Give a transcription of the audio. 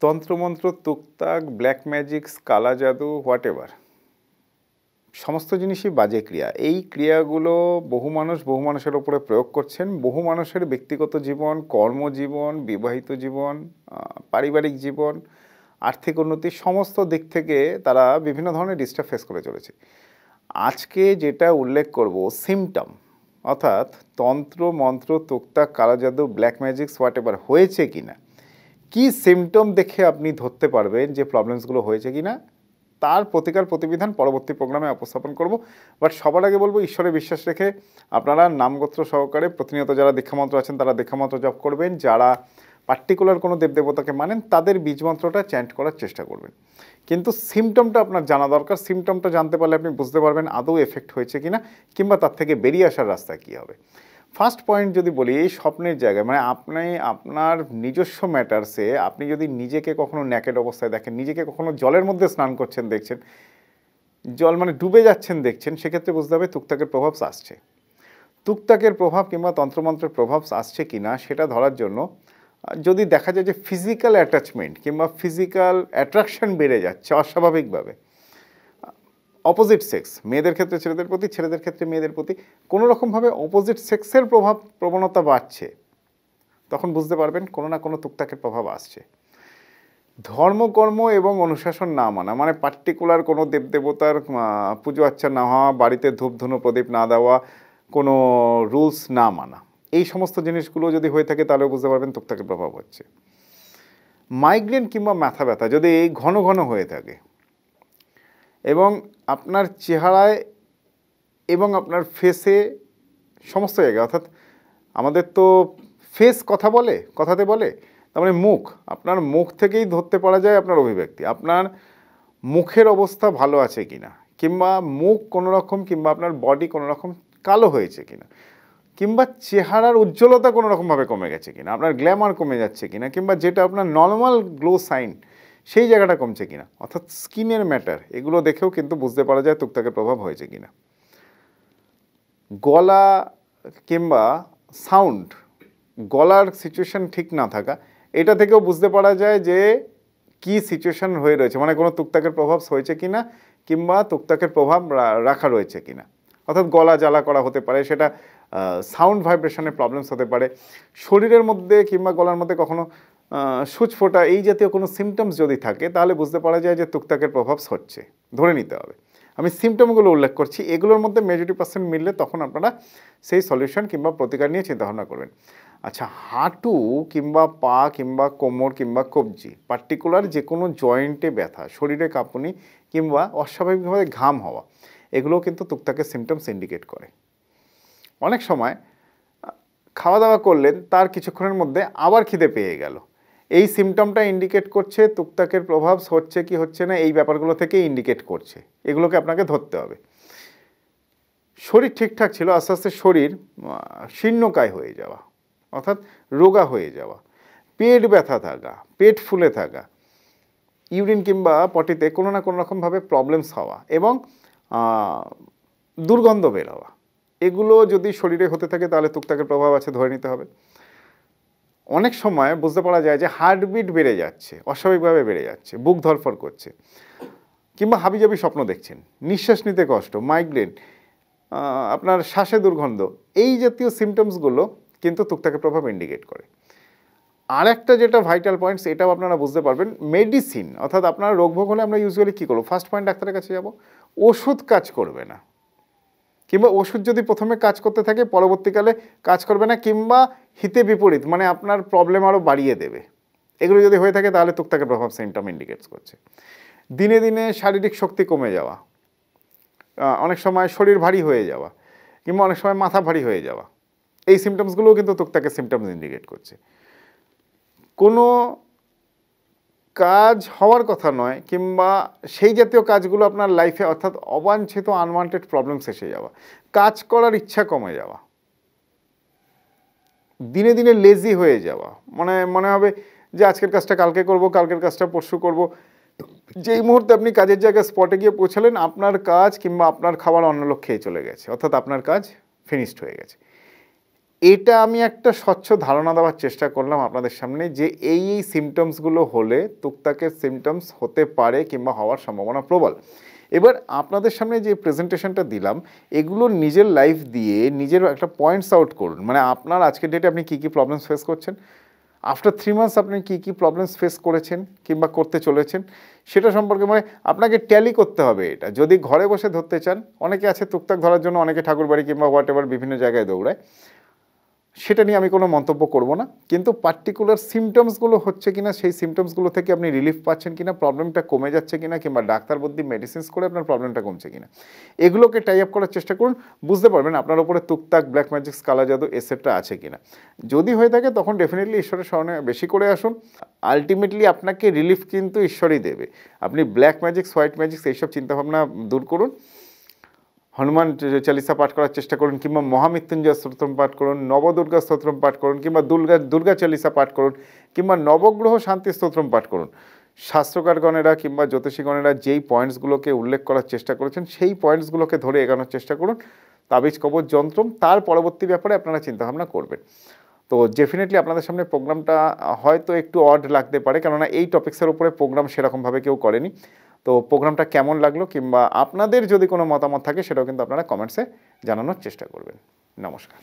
তন্ত্রমন্ত্র, তুকতাক, black magics, কালা জাদু, হোয়াট এভার সমস্ত জিনিসই বাজে ক্রিয়া। এই ক্রিয়াগুলো বহু মানুষের ওপরে প্রয়োগ করছেন। বহু মানুষের ব্যক্তিগত জীবন, কর্মজীবন, বিবাহিত জীবন, পারিবারিক জীবন, আর্থিক উন্নতি সমস্ত দিক থেকে তারা বিভিন্ন ধরনের ডিস্টার্ব ফেস করে চলেছে। আজকে যেটা উল্লেখ করব সিমটম, অর্থাৎ তন্ত্র মন্ত্র, তুকতাক, কালা জাদু, ব্ল্যাক ম্যাজিক্স হোয়াট এভার হয়েছে কিনা, কি সিমটম দেখে আপনি ধরতে পারবেন যে প্রবলেমসগুলো হয়েছে কিনা, তার প্রতিকার প্রতিবিধান পরবর্তী প্রোগ্রামে উপস্থাপন করব। বাট সবার আগে বলবো ঈশ্বরে বিশ্বাস রেখে আপনারা নামগোত্র সহকারে প্রতিনিয়ত যারা দীক্ষামন্ত্র আছেন তারা দীক্ষামন্ত্র জপ করবেন। যারা পার্টিকুলার কোনো দেবদেবতাকে মানেন তাদের বীজমন্ত্রটা চ্যান্ট করার চেষ্টা করবেন। কিন্তু সিমটমটা আপনার জানা দরকার। সিমটমটা জানতে পারলে আপনি বুঝতে পারবেন আদৌ এফেক্ট হয়েছে কিনা, কিংবা তার থেকে বেরিয়ে আসার রাস্তা কী হবে। ফার্স্ট পয়েন্ট যদি বলি, এই স্বপ্নের জায়গায় মানে আপনি আপনার নিজস্ব ম্যাটার্সে আপনি যদি নিজেকে কখনো ন্যাকেড অবস্থায় দেখেন, নিজেকে কখনো জলের মধ্যে স্নান করছেন দেখছেন, জল মানে ডুবে যাচ্ছেন দেখছেন, সেক্ষেত্রে বুঝতে হবে তুকতাকের প্রভাব আসছে। তুকতাকের প্রভাব কিংবা তন্ত্রমন্ত্রের প্রভাব আসছে কিনা সেটা ধরার জন্য যদি দেখা যায় যে ফিজিক্যাল অ্যাটাচমেন্ট কিংবা ফিজিক্যাল অ্যাট্রাকশন বেড়ে যাচ্ছে অস্বাভাবিকভাবে, অপোজিট সেক্স, মেয়েদের ক্ষেত্রে ছেলেদের প্রতি, ছেলেদের ক্ষেত্রে মেয়েদের প্রতি কোনো রকমভাবে অপোজিট সেক্সের প্রবণতা বাড়ছে, তখন বুঝতে পারবেন কোনো না কোনো তুকতাকের প্রভাব আসছে। ধর্মকর্ম এবং অনুশাসন না মানা, মানে পার্টিকুলার কোনো দেবদেবতার পুজো আচ্চা না হওয়া, বাড়িতে ধূপ ধুনো প্রদীপ না দেওয়া, কোনো রুলস না মানা, এই সমস্ত জিনিসগুলো যদি হয়ে থাকে তাহলে বুঝতে পারবেন তুকতাকের প্রভাব হচ্ছে। মাইগ্রেন কিংবা মাথা ব্যথা যদি ঘন ঘন হয়ে থাকে এবং আপনার চেহারায় এবং আপনার ফেসে সমস্ত জায়গায়, অর্থাৎ আমাদের তো ফেস কথাতে বলে, তার মানে মুখ, আপনার মুখ থেকেই ধরতে পারা যায় আপনার অভিব্যক্তি, আপনার মুখের অবস্থা ভালো আছে কিনা, কিংবা মুখ কোনো রকম কিংবা আপনার বডি কোনো রকম কালো হয়েছে কিনা, কিংবা চেহারার উজ্জ্বলতা কোনো রকমভাবে কমে গেছে কিনা, আপনার গ্ল্যামার কমে যাচ্ছে কিনা, কিংবা যেটা আপনার নর্মাল গ্লো সাইন সেই জায়গাটা কমছে কিনা, অর্থাৎ স্কিনের ম্যাটার, এগুলো দেখেও কিন্তু বুঝতে পারা যায় তুকতাকের প্রভাব হয়েছে কিনা। গলা কিংবা সাউন্ড, গলার সিচুয়েশন ঠিক না থাকা, এটা থেকেও বুঝতে পারা যায় যে কি সিচুয়েশন হয়ে রয়েছে, মানে কোনো তুকতাকের প্রভাব হয়েছে কিনা কিংবা তুকতাকের প্রভাব রাখা রয়েছে কিনা। অর্থাৎ গলা জ্বালা করা হতে পারে, সেটা সাউন্ড ভাইব্রেশনের প্রবলেমস হতে পারে, শরীরের মধ্যে কিংবা গলার মধ্যে কখনো সূচ ফোটা, এই জাতীয় কোনো সিমটমস যদি থাকে তাহলে বুঝতে পারা যায় যে তুকতাকের প্রভাব হচ্ছে, ধরে নিতে হবে। আমি সিমটমগুলো উল্লেখ করছি, এগুলোর মধ্যে মেজরিটি পার্সেন্ট মিললে তখন আপনারা সেই সলিউশন কিংবা প্রতিকার নিয়ে চিন্তাভাবনা করবেন। আচ্ছা, হাঁটু কিংবা পা কিংবা কোমর কিংবা কবজি, পার্টিকুলার যে কোনো জয়েন্টে ব্যথা, শরীরে কাঁপুনি কিংবা অস্বাভাবিকভাবে ঘাম হওয়া, এগুলোও কিন্তু তুকতাকের সিমটমস ইন্ডিকেট করে। অনেক সময় খাওয়া দাওয়া করলেন, তার কিছুক্ষণের মধ্যে আবার খিদে পেয়ে গেল, এই সিমটমটা ইন্ডিকেট করছে তুকতাকের প্রভাব হচ্ছে কি হচ্ছে না, এই ব্যাপারগুলো থেকে ইন্ডিকেট করছে, এগুলোকে আপনাকে ধরতে হবে। শরীর ঠিকঠাক ছিল, আস্তে আস্তে শরীর শীর্ণকায় হয়ে যাওয়া, অর্থাৎ রোগা হয়ে যাওয়া, পেট ব্যথা থাকা, পেট ফুলে থাকা, ইউরিন কিংবা পটিতে কোনো না কোনো রকমভাবে প্রবলেমস হওয়া এবং দুর্গন্ধ বের হওয়া, এগুলো যদি শরীরে হতে থাকে তাহলে তুকতাকের প্রভাব আছে, ধরে নিতে হবে। অনেক সময় বুঝতে পারা যায় যে হার্টবিট বেড়ে যাচ্ছে, অস্বাভাবিকভাবে বেড়ে যাচ্ছে, বুক ধরফর করছে, কিংবা হাবিজাবি স্বপ্ন দেখছেন, নিঃশ্বাস নিতে কষ্ট, মাইগ্রেন, আপনার শ্বাসে দুর্গন্ধ, এই জাতীয় সিমটমসগুলো কিন্তু তুকতাকের প্রভাব ইন্ডিকেট করে। আর একটা যেটা ভাইটাল পয়েন্টস, এটাও আপনারা বুঝতে পারবেন, মেডিসিন, অর্থাৎ আপনার রোগভোগ হলে আমরা ইউজুয়ালি কী করবো, ফার্স্ট পয়েন্ট ডাক্তারের কাছে যাব, ওষুধ কাজ করবে না, কিংবা ওষুধ যদি প্রথমে কাজ করতে থাকে পরবর্তীকালে কাজ করবে না, কিংবা হিতে বিপরীত, মানে আপনার প্রবলেম আরও বাড়িয়ে দেবে, এগুলো যদি হয়ে থাকে তাহলে তুকতাকের প্রভাব সিমটম ইন্ডিকেটস করছে। দিনে দিনে শারীরিক শক্তি কমে যাওয়া, অনেক সময় শরীর ভারী হয়ে যাওয়া, কিংবা অনেক সময় মাথা ভারী হয়ে যাওয়া, এই সিমটমসগুলোও কিন্তু তুকতাকের সিমটমস ইন্ডিকেট করছে। কোনো কাজ হওয়ার কথা নয় কিংবা সেই জাতীয় কাজগুলো আপনার লাইফে, অর্থাৎ অবাঞ্ছিত আনওয়ান্টেড প্রবলেমস এসে যাওয়া, কাজ করার ইচ্ছা কমে যাওয়া, দিনে দিনে লেজি হয়ে যাওয়া, মনে হবে যে আজকের কাজটা কালকে করব, কালকের কাজটা পরশু করব, যেই মুহূর্তে আপনি কাজের জায়গায় স্পটে গিয়ে পৌঁছালেন আপনার কাজ কিংবা আপনার খাবার অন্য লোক খেয়ে চলে গেছে, অর্থাৎ আপনার কাজ ফিনিশড হয়ে গেছে। এটা আমি একটা স্বচ্ছ ধারণা দেওয়ার চেষ্টা করলাম আপনাদের সামনে যে এই সিমটমসগুলো হলে তুকতাকের সিমটমস হতে পারে কিংবা হওয়ার সম্ভাবনা প্রবল। এবার আপনাদের সামনে যে প্রেজেন্টেশনটা দিলাম এগুলো নিজের লাইফ দিয়ে নিজের একটা পয়েন্টস আউট করুন, মানে আপনার আজকের ডেটে আপনি কী কী প্রবলেমস ফেস করছেন, আফটার 3 মান্থস আপনি কী কী প্রবলেমস ফেস করেছেন কিংবা করতে চলেছেন সেটা সম্পর্কে, মানে আপনাকে ট্যালি করতে হবে এটা। যদি ঘরে বসে ধরতে চান, অনেকে আছে তুকতাক ধরার জন্য অনেকে ঠাকুরবাড়ি কিংবা হোয়াট এভার বিভিন্ন জায়গায় দৌড়ায়, সেটা নিয়ে আমি কোনো মন্তব্য করব না, কিন্তু পার্টিকুলার সিমটমসগুলো হচ্ছে কিনা, সেই সিমটমসগুলো থেকে আপনি রিলিফ পাচ্ছেন কিনা, প্রবলেমটা কমে যাচ্ছে কিনা কিংবা ডাক্তার বুদ্ধি মেডিসিনস করে আপনার প্রবলেমটা কমছে কিনা, এগুলোকে টাই আপ করার চেষ্টা করুন। বুঝতে পারবেন আপনার উপরে তুকতাক, ব্ল্যাক ম্যাজিক্স, কালা জাদু এসেটটা আছে কিনা। যদি হয়ে থাকে তখন ডেফিনেটলি ঈশ্বরের স্মরণে বেশি করে আসুন। আলটিমেটলি আপনাকে রিলিফ কিন্তু ঈশ্বরই দেবে। আপনি ব্ল্যাক ম্যাজিক্স, হোয়াইট ম্যাজিক্স এইসব চিন্তাভাবনা দূর করুন, হনুমান চালিসা পাঠ করার চেষ্টা করুন কিংবা মহামৃত্যুঞ্জয় স্তোত্রম পাঠ করুন, নবদুর্গা স্তোত্রম পাঠ করুন কিংবা দুর্গা চালিসা পাঠ করুন কিংবা নবগ্রহ শান্তি স্তোত্রম পাঠ করুন। শাস্ত্রকারগণেরা কিংবা জ্যোতিষীগণেরা যেই পয়েন্টসগুলোকে উল্লেখ করার চেষ্টা করেছেন সেই পয়েন্টসগুলোকে ধরে এগোনোর চেষ্টা করুন। তাবিজ কবচ যন্ত্রম তার পরবর্তী ব্যাপারে আপনারা চিন্তাভাবনা করবেন। তো ডেফিনেটলি আপনাদের সামনে প্রোগ্রামটা হয়তো একটু অড লাগতে পারে, কেননা এই টপিক্সের উপরে প্রোগ্রাম সেরকমভাবে কেউ করেনি। তো প্রোগ্রামটা কেমন লাগলো কিংবা আপনাদের যদি কোনো মতামত থাকে সেটাও কিন্তু আপনারা কমেন্টসে জানানোর চেষ্টা করবেন। নমস্কার।